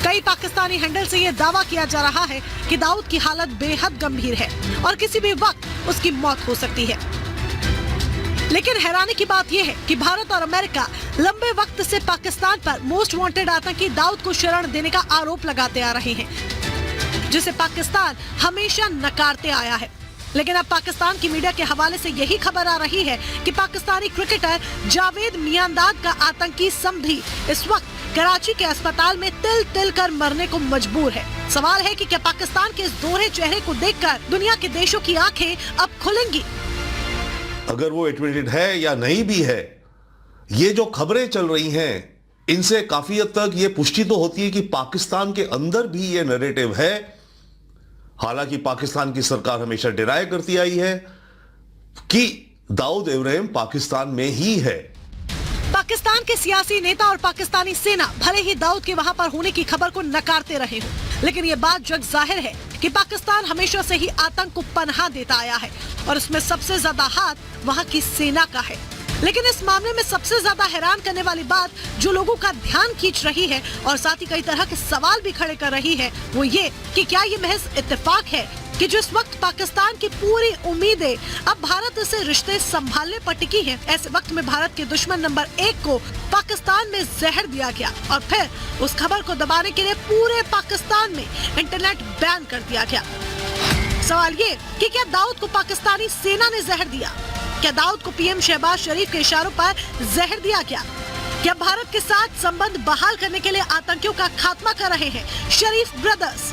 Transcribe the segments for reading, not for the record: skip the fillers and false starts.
कई पाकिस्तानी हैंडल से ये दावा किया जा रहा है कि दाऊद की हालत बेहद गंभीर है और किसी भी वक्त उसकी मौत हो सकती है। लेकिन हैरानी की बात यह है कि भारत और अमेरिका लंबे वक्त से पाकिस्तान पर मोस्ट वांटेड आतंकी दाऊद को शरण देने का आरोप लगाते आ रहे हैं, जिसे पाकिस्तान हमेशा नकारते आया है। लेकिन अब पाकिस्तान की मीडिया के हवाले से यही खबर आ रही है कि पाकिस्तानी क्रिकेटर जावेद मियांदाद का आतंकी समधी इस वक्त कराची के अस्पताल में तिल तिल कर मरने को मजबूर है। सवाल है कि क्या पाकिस्तान के इस दोहरे चेहरे को देखकर दुनिया के देशों की आंखें अब खुलेंगी? अगर वो एडमिटेड है या नहीं भी है, ये जो खबरें चल रही हैं, इनसे काफी हद तक ये पुष्टि तो होती है कि पाकिस्तान के अंदर भी ये नैरेटिव है। हालांकि पाकिस्तान की सरकार हमेशा डिनाई करती आई है कि दाऊद इब्राहिम पाकिस्तान में ही है। पाकिस्तान के सियासी नेता और पाकिस्तानी सेना भले ही दाऊद के वहां पर होने की खबर को नकारते रहे हो, लेकिन ये बात जग जाहिर है कि पाकिस्तान हमेशा से ही आतंक को पनाह देता आया है और इसमें सबसे ज्यादा हाथ वहां की सेना का है। लेकिन इस मामले में सबसे ज्यादा हैरान करने वाली बात जो लोगों का ध्यान खींच रही है और साथ ही कई तरह के सवाल भी खड़े कर रही है, वो ये कि क्या ये महज इत्तेफाक है कि जिस वक्त पाकिस्तान की पूरी उम्मीदें अब भारत से रिश्ते संभालने पर टिकी हैं, ऐसे वक्त में भारत के दुश्मन नंबर 1 को पाकिस्तान में जहर दिया गया और फिर उस खबर को दबाने के लिए पूरे पाकिस्तान में इंटरनेट बैन कर दिया गया। सवाल ये कि क्या दाऊद को पाकिस्तानी सेना ने जहर दिया? क्या दाऊद को पीएम शहबाज शरीफ के इशारों पर जहर दिया गया? क्या भारत के साथ संबंध बहाल करने के लिए आतंकियों का खात्मा कर रहे हैं शरीफ ब्रदर्स?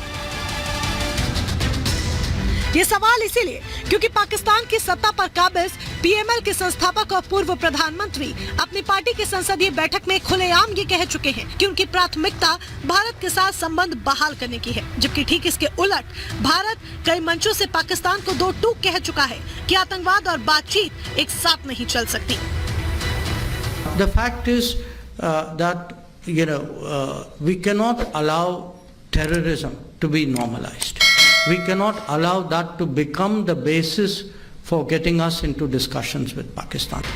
ये सवाल इसीलिए क्योंकि पाकिस्तान की सत्ता पर काबिज पीएमएल के संस्थापक और पूर्व प्रधानमंत्री अपनी पार्टी की संसदीय बैठक में खुलेआम ये कह चुके हैं कि उनकी प्राथमिकता भारत के साथ संबंध बहाल करने की है, जबकि ठीक इसके उलट भारत कई मंचों से पाकिस्तान को दो टूक कह चुका है कि आतंकवाद और बातचीत एक साथ नहीं चल सकती। The fact is that we cannot allow terrorism to be normalized. We cannot allow that to become the basis for getting us into discussions with Pakistan.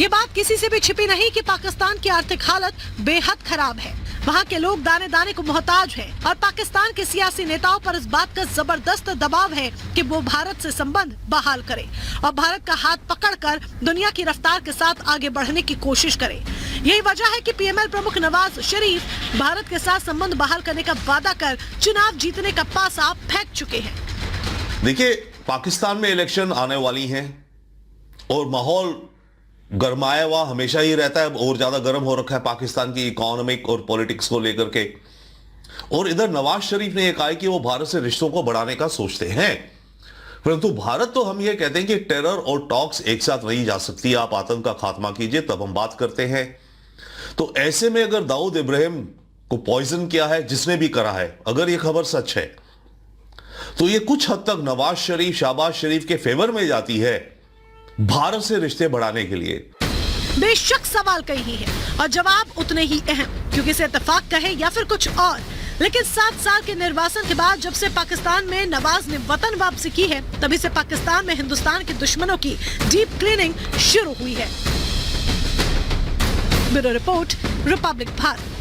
ये बात किसी से भी छिपी नहीं कि पाकिस्तान की आर्थिक हालत बेहद खराब है। वहाँ के लोग दाने दाने को मोहताज हैं और पाकिस्तान के सियासी नेताओं पर इस बात का जबरदस्त दबाव है कि वो भारत से संबंध बहाल करे और भारत का हाथ पकड़कर दुनिया की रफ्तार के साथ आगे बढ़ने की कोशिश करे। यही वजह है कि पीएमएल प्रमुख नवाज शरीफ भारत के साथ संबंध बहाल करने का वादा कर चुनाव जीतने का पासा फेंक चुके हैं। देखिए, पाकिस्तान में इलेक्शन आने वाली हैं और माहौल गरमाया हुआ हमेशा ही रहता है, और ज्यादा गर्म हो रखा है पाकिस्तान की इकोनॉमिक और पॉलिटिक्स को लेकर के। और इधर नवाज शरीफ ने यह कहा कि वो भारत से रिश्तों को बढ़ाने का सोचते हैं, परंतु भारत तो हम ये कहते हैं कि टेरर और टॉक्स एक साथ नहीं जा सकती। आप आतंक का खात्मा कीजिए तब हम बात करते हैं। तो ऐसे में अगर दाऊद इब्राहिम को पॉइजन किया है, जिसने भी करा है, अगर ये खबर सच है तो ये कुछ हद तक नवाज शरीफ, शहबाज शरीफ के फेवर में जाती है भारत से रिश्ते बढ़ाने के लिए। बेशक सवाल कई है और जवाब उतने ही अहम, क्योंकि इसे इत्तेफाक कहे या फिर कुछ और, लेकिन 7 साल के निर्वासन के बाद जब से पाकिस्तान में नवाज ने वतन वापसी की है, तभी से पाकिस्तान में हिंदुस्तान के दुश्मनों की डीप क्लीनिंग शुरू हुई है। Bureau report, Republic Bharat.